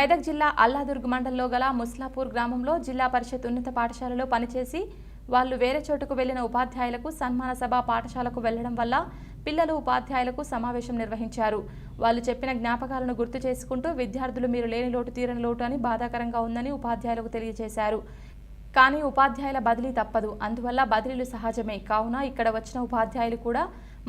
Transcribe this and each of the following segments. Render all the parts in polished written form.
మెదక్ జిల్లా అల్లాదుర్గ్ మండలంలో గల ముస్లాపూర్ గ్రామంలో జిల్లా పరిషత్ ఉన్నత పాఠశాలలో పనిచేసి వాళ్ళు వేరే చోటుకు వెళ్లిన ఉపాధ్యాయులకు సన్మాన సభ పాఠశాలకు వెళ్లడం వల్ల పిల్లలు ఉపాధ్యాయులకు సమావేశం నిర్వహించారు. వాళ్ళు చెప్పిన జ్ఞాపకాలను గుర్తు చేసుకుంటూ విద్యార్థులు మీరు లేని లోటు తీరని లోటు అని బాధాకరంగా ఉందని ఉపాధ్యాయులకు తెలియజేశారు. కానీ ఉపాధ్యాయుల బదిలీ తప్పదు, అందువల్ల బదిలీలు సహజమే. కావున ఇక్కడ వచ్చిన ఉపాధ్యాయులు కూడా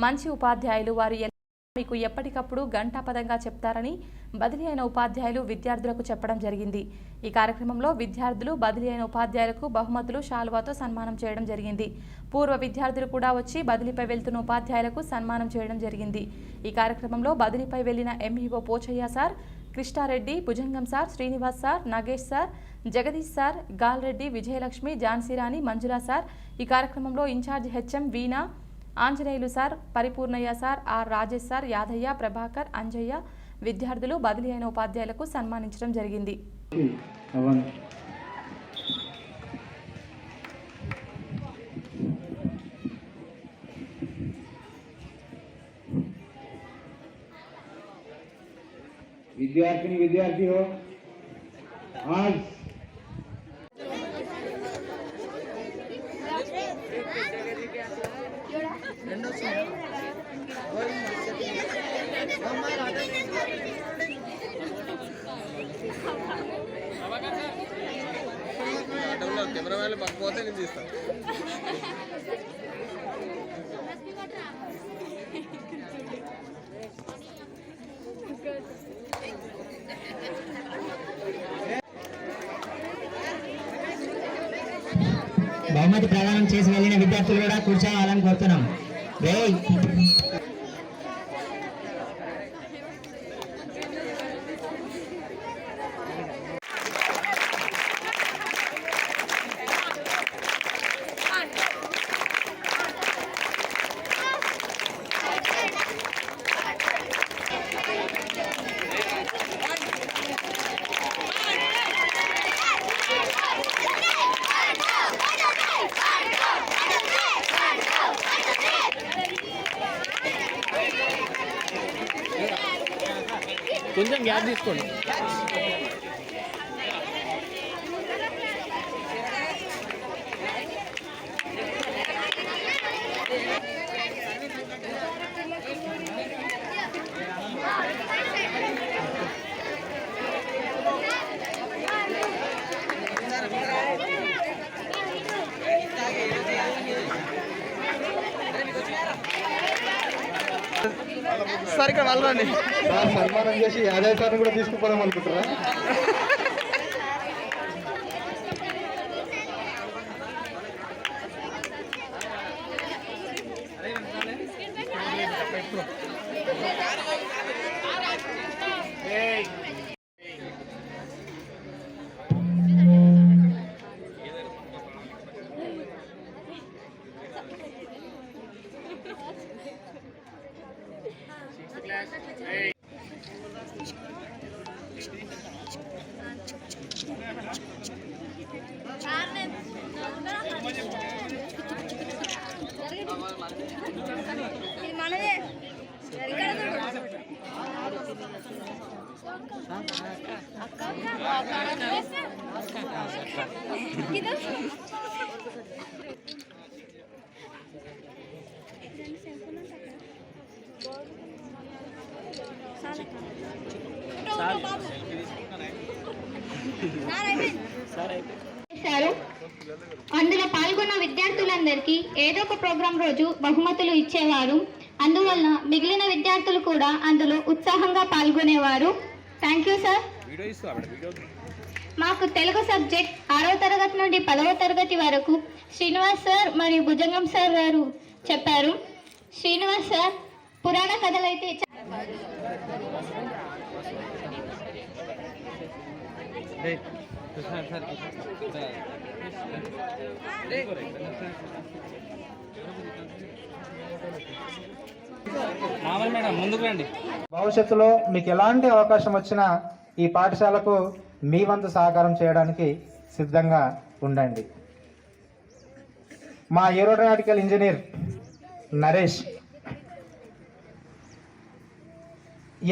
మంచి ఉపాధ్యాయులు, వారు మీకు ఎప్పటికప్పుడు గంటాపదంగా చెప్తారని బదిలీ అయిన ఉపాధ్యాయులు విద్యార్థులకు చెప్పడం జరిగింది. ఈ కార్యక్రమంలో విద్యార్థులు బదిలీ అయిన ఉపాధ్యాయులకు బహుమతులు శాలువాతో సన్మానం చేయడం జరిగింది. పూర్వ విద్యార్థులు కూడా వచ్చి బదిలీపై వెళ్తున్న ఉపాధ్యాయులకు సన్మానం చేయడం జరిగింది. ఈ కార్యక్రమంలో బదిలీపై వెళ్లిన MEO Pochaiah sir, Krishna Reddy, Bhujangam sir, Srinivas sir, Nagesh sir, Jagadish sir, Gal Reddy, Vijayalakshmi, Jhansi Rani, Manjula sir, ఈ కార్యక్రమంలో incharge HM Veena, Anjaneyulu sir, Paripurnaiah sir, R Rajesh sir, Yadaiah, Prabhakar, Anjaiah విద్యార్థులు బదిలీ అయిన ఉపాధ్యాయులకు సన్మానించడం జరిగింది. विद्यार्थिनी विद्यार्थी हो, आज कैमरा वाले पक्कोते नहीं తీస్తా. బహుమతి ప్రదానం చేసి వెళ్ళిన విద్యార్థులు కూడా కూర్చోవాలని కోరుతున్నాం. కొంచెం గ్యాప్ తీసుకోండి. సార్ ఇక్కడ వెళ్ళండి. సన్మానం చేసి యాదవ్ సార్ని కూడా తీసుకుపోదాం అనుకుంటారా? అందులో పాల్గొన్న విద్యార్థులందరికీ ఏదో ఒక ప్రోగ్రాం రోజు బహుమతులు ఇచ్చేవారు. అందువల్ల మిగిలిన విద్యార్థులు కూడా అందులో ఉత్సాహంగా పాల్గొనేవారు. Thank you sir. మాకు తెలుగు సబ్జెక్ట్ 6వ తరగతి నుండి 10వ తరగతి వరకు శ్రీనివాస్ సార్ మరియు భుజంగం సార్ గారు చెప్పారు. శ్రీనివాస్ సార్ పురాణ కథలైతే భవిష్యత్తులో మీకు ఎలాంటి అవకాశం వచ్చినా ఈ పాఠశాలకు మీ వంతు సహకారం చేయడానికి సిద్ధంగా ఉండండి. మా ఏరోనాటికల్ ఇంజనీర్ నరేష్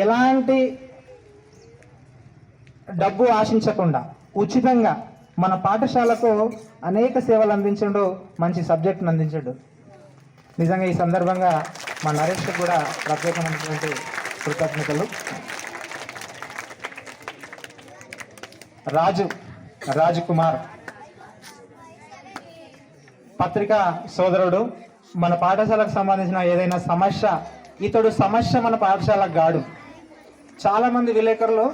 ఎలాంటి డబ్బు ఆశించకుండా ఉచితంగా మన పాఠశాలకు అనేక సేవలు అందించడు, మంచి సబ్జెక్టును అందించడు. నిజంగా ఈ సందర్భంగా మా నరేష్కి కూడా ప్రత్యేకమైనటువంటి కృతజ్ఞతలు. రాజు కుమార్ పత్రికా సోదరుడు, మన పాఠశాలకు సంబంధించిన ఏదైనా సమస్య, ఇతడు సమస్య మన పాఠశాలకు గాడు. చాలామంది విలేకరులు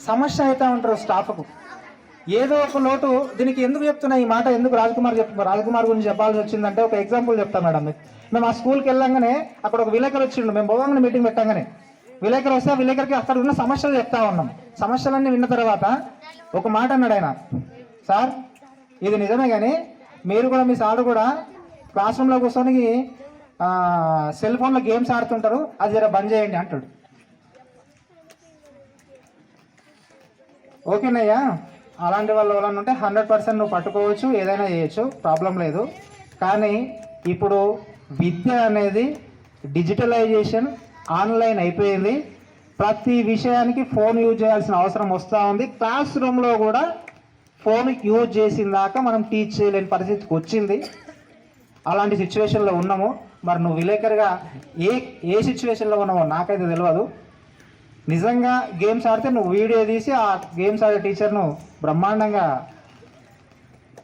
సమస్య అవుతూ ఉంటారు స్టాఫ్కు, ఏదో ఒక లోటు. దీనికి ఎందుకు చెప్తున్నా ఈ మాట, ఎందుకు రాజ్కుమార్ గురించి చెప్పాల్సి వచ్చిందంటే ఒక ఎగ్జాంపుల్ చెప్తాను మేడం. మేము ఆ స్కూల్కి వెళ్ళంగానే అక్కడ ఒక విలేకరు వచ్చిండు, మేము పోగానే మీటింగ్ పెట్టంగానే విలేకరు వస్తే ఆ విలేకరికి అక్కడ ఉన్న సమస్యలు చెప్తా ఉన్నాం. సమస్యలన్నీ విన్న తర్వాత ఒక మాట అన్నాడు ఆయన, సార్ ఇది నిజమే కానీ మీరు కూడా మీ సార్ కూడా క్లాస్ రూమ్లో కూర్చొని సెల్ ఫోన్లో గేమ్స్ ఆడుతుంటారు, అది జర బంద్ చేయండి అంటాడు. ఓకేనయ్యా, అలాంటి వాళ్ళు ఎవరైనా ఉంటే 100% నువ్వు పట్టుకోవచ్చు, ఏదైనా చేయొచ్చు, ప్రాబ్లం లేదు. కానీ ఇప్పుడు విద్య అనేది డిజిటలైజేషన్, ఆన్లైన్ అయిపోయింది. ప్రతి విషయానికి ఫోన్ యూజ్ చేయాల్సిన అవసరం వస్తూ ఉంది. క్లాస్ రూమ్లో కూడా ఫోన్ యూజ్ చేసిన దాకా మనం టీచ్ చేయలేని పరిస్థితికి వచ్చింది. అలాంటి సిచ్యువేషన్లో ఉన్నాము. మరి నువ్వు విలేకరుగా ఏ సిచ్యువేషన్లో ఉన్నావో నాకైతే తెలియదు. నిజంగా గేమ్స్ ఆడితే నువ్వు వీడియో తీసి ఆ గేమ్స్ ఆడే టీచర్ను బ్రహ్మాండంగా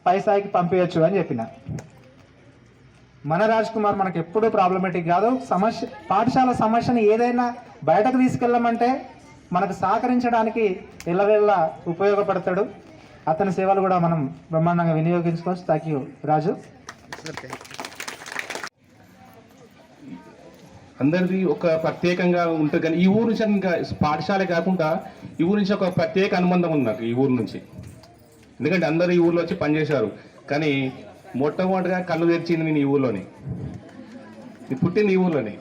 పై స్థాయికి పంపించచ్చు అని చెప్పిన. మన రాజ్కుమార్ మనకు ఎప్పుడూ ప్రాబ్లమేటిక్ కాదు. పాఠశాల సమస్యని ఏదైనా బయటకు తీసుకెళ్ళమంటే మనకు సహకరించడానికి ఎల్లవేళ్ళ ఉపయోగపడతాడు. అతని సేవలు కూడా మనం బ్రహ్మాండంగా వినియోగించుకోవచ్చు. థ్యాంక్ యూ రాజు. అందరిది ఒక ప్రత్యేకంగా ఉంటుంది, కానీ ఈ ఊరు నుంచి ఇంకా పాఠశాల కాకుండా ఈ ఊరు నుంచి ఒక ప్రత్యేక అనుబంధం ఉంది నాకు ఈ ఊరు నుంచి. ఎందుకంటే అందరూ ఈ ఊర్లో వచ్చి పనిచేశారు, కానీ మొట్టమొదటిగా కళ్ళు తెరిచింది నేను ఈ ఊర్లోనే, నేను పుట్టింది ఈ ఊర్లోనే.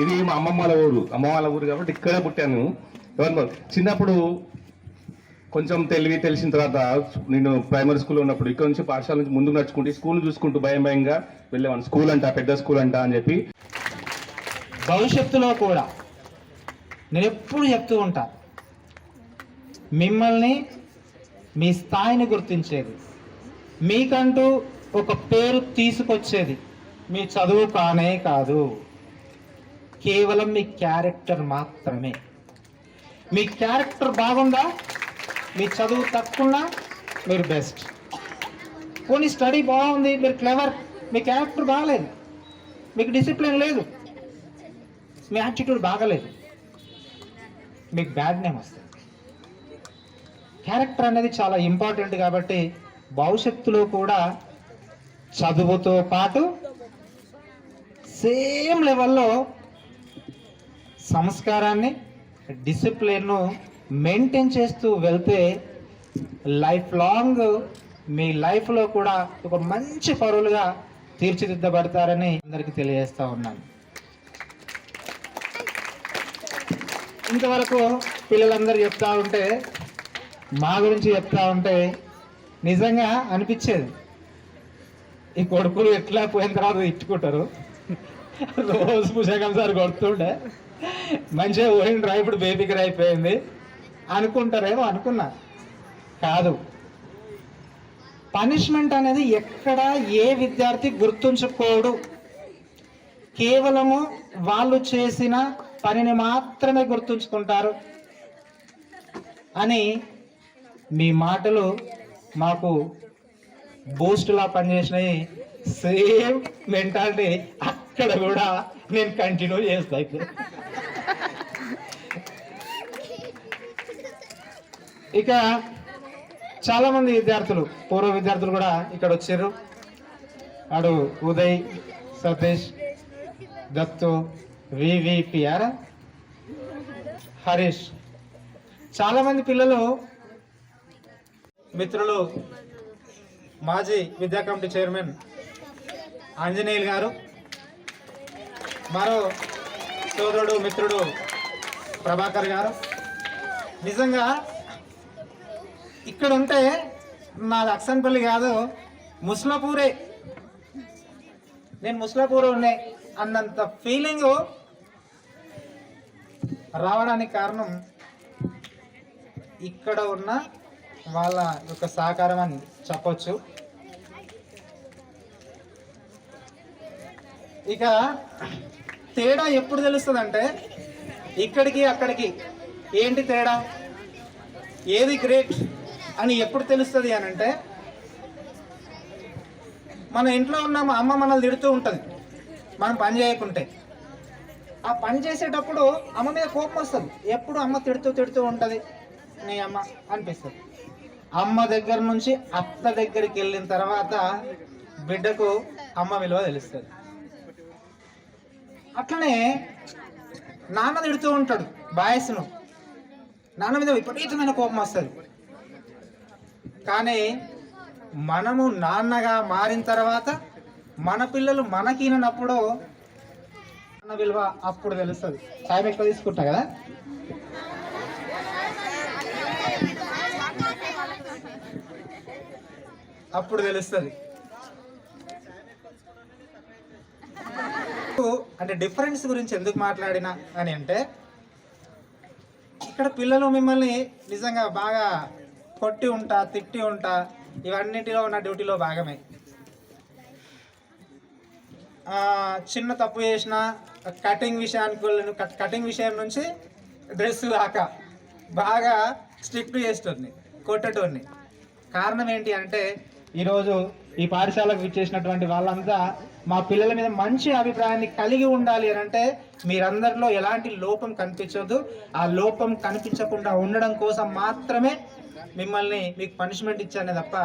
ఇది మా అమ్మమ్మ వాళ్ళ ఊరు కాబట్టి ఇక్కడే పుట్టాను. చిన్నప్పుడు కొంచెం తెలిసిన తర్వాత నేను ప్రైమరీ స్కూల్లో ఉన్నప్పుడు ఇక్కడ నుంచి పాఠశాల నుంచి ముందుకు నడుచుకుంటూ స్కూల్ చూసుకుంటూ భయంగా వెళ్ళేవాడిని. స్కూల్ అంట, పెద్ద స్కూల్ అంట అని చెప్పి. భవిష్యత్తులో కూడా నేను ఎప్పుడు చెప్తూ ఉంటా, మిమ్మల్ని మీ స్థాయిని గుర్తించేది, మీకంటూ ఒక పేరు తీసుకొచ్చేది మీ చదువు కానే కాదు, కేవలం మీ క్యారెక్టర్ మాత్రమే. మీ క్యారెక్టర్ బాగుందా, మీ చదువు తక్కువ మీరు బెస్ట్. పోనీ స్టడీ బాగుంది, మీరు క్లెవర్, మీ క్యారెక్టర్ బాగలేదు, మీకు డిసిప్లిన్ లేదు, మీ యాటిట్యూడ్ బాగలేదు, మీకు బ్యాడ్ నేమ్ వస్తుంది. క్యారెక్టర్ అనేది చాలా ఇంపార్టెంట్. కాబట్టి భవిష్యత్తులో కూడా చదువుతో పాటు సేమ్ లెవెల్లో సంస్కారాన్ని, డిసిప్లిన్ను మెయింటైన్ చేస్తూ వెళ్తే లైఫ్ లాంగ్ మీ లైఫ్లో కూడా ఒక మంచి పౌరులుగా తీర్చిదిద్దబడతారని అందరికీ తెలియజేస్తూ ఉన్నాను. ఇంతవరకు పిల్లలందరూ చెప్తా ఉంటే, మా గురించి చెప్తా ఉంటే నిజంగా అనిపించేది, ఈ కొడుకులు ఎట్లా పోయిన తర్వాత ఇచ్చుకుంటారు, రోజు పుస్తకం సార్ కొడుతుండే మంచిగా పోయిండ్రా, ఇప్పుడు బేబీకి అయిపోయింది అనుకుంటారేమో అనుకున్నా. కాదు, పనిష్మెంట్ అనేది ఎక్కడ ఏ విద్యార్థి గుర్తుంచుకోడు, కేవలము వాళ్ళు చేసిన పనిని మాత్రమే గుర్తుంచుకుంటారు అని మీ మాటలు మాకు బూస్ట్లా పనిచేసినాయి. సేమ్ మెంటాలిటీ అక్కడ కూడా నేను కంటిన్యూ చేస్తాను. ఇక చాలామంది విద్యార్థులు, పూర్వ విద్యార్థులు కూడా ఇక్కడ వచ్చారు. అడు ఉదయ్, సతీష్, దత్తు, వివిపిఆర్, హరీష్, చాలామంది పిల్లలు మిత్రులు, మాజీ విద్యా కమిటీ చైర్మన్ ఆంజనేయులు గారు, మరో సోదరుడు మిత్రుడు ప్రభాకర్ గారు. నిజంగా ఇక్కడ ఉంటే నాది అక్సన్పల్లి కాదు, ముస్లాపూరే, నేను ముస్లాపూర్ ఉన్నాయి అన్నంత ఫీలింగు రావడానికి కారణం ఇక్కడ ఉన్న వాళ్ళ యొక్క సహకారం అని చెప్పొచ్చు. ఇక తేడా ఎప్పుడు తెలుస్తుంది అంటే ఇక్కడికి అక్కడికి ఏంటి తేడా, ఏది గ్రేట్ అని ఎప్పుడు తెలుస్తుంది అని అంటే, మన ఇంట్లో ఉన్న మా అమ్మ మనల్ని తిడుతూ ఉంటుంది మనం పని చేయకుంటే. ఆ పని చేసేటప్పుడు అమ్మ మీద కోపం వస్తుంది, ఎప్పుడు అమ్మ తిడుతూ ఉంటుంది నీ అమ్మ అనిపిస్తుంది. అమ్మ దగ్గర నుంచి అత్త దగ్గరికి వెళ్ళిన తర్వాత బిడ్డకు అమ్మ విలువ తెలుస్తుంది. అట్లనే నాన్న తిడుతూ ఉంటాడు బాయస్ను, నాన్న మీద విపరీతమైన కోపం వస్తుంది. కానీ మనము నాన్నగా మారిన తర్వాత మన పిల్లలు మనకినప్పుడు మన విలువ అప్పుడు తెలుస్తుంది. టైం ఎక్కువ తీసుకుంటా కదా. అప్పుడు తెలుస్తుంది. అంటే డిఫరెన్స్ గురించి ఎందుకు మాట్లాడినా అని అంటే, ఇక్కడ పిల్లలు మిమ్మల్ని నిజంగా బాగా కొట్టి ఉంటా, తిట్టి ఉంటా, ఇవన్నిటిలో ఉన్న డ్యూటీలో భాగమే. చిన్న తప్పు చేసిన కటింగ్ విషయం నుంచి డ్రెస్ దాకా బాగా స్ట్రిక్ట్ చేస్తుంది, కొట్టేటోడిని. కారణం ఏంటి అంటే, ఈరోజు ఈ పాఠశాలకు ఇచ్చేసినటువంటి వాళ్ళంతా మా పిల్లల మీద మంచి అభిప్రాయాన్ని కలిగి ఉండాలి అని అంటే మీరందరిలో ఎలాంటి లోపం కనిపించదు. ఆ లోపం కనిపించకుండా ఉండడం కోసం మాత్రమే మిమ్మల్ని మీకు పనిష్మెంట్ ఇచ్చానే తప్ప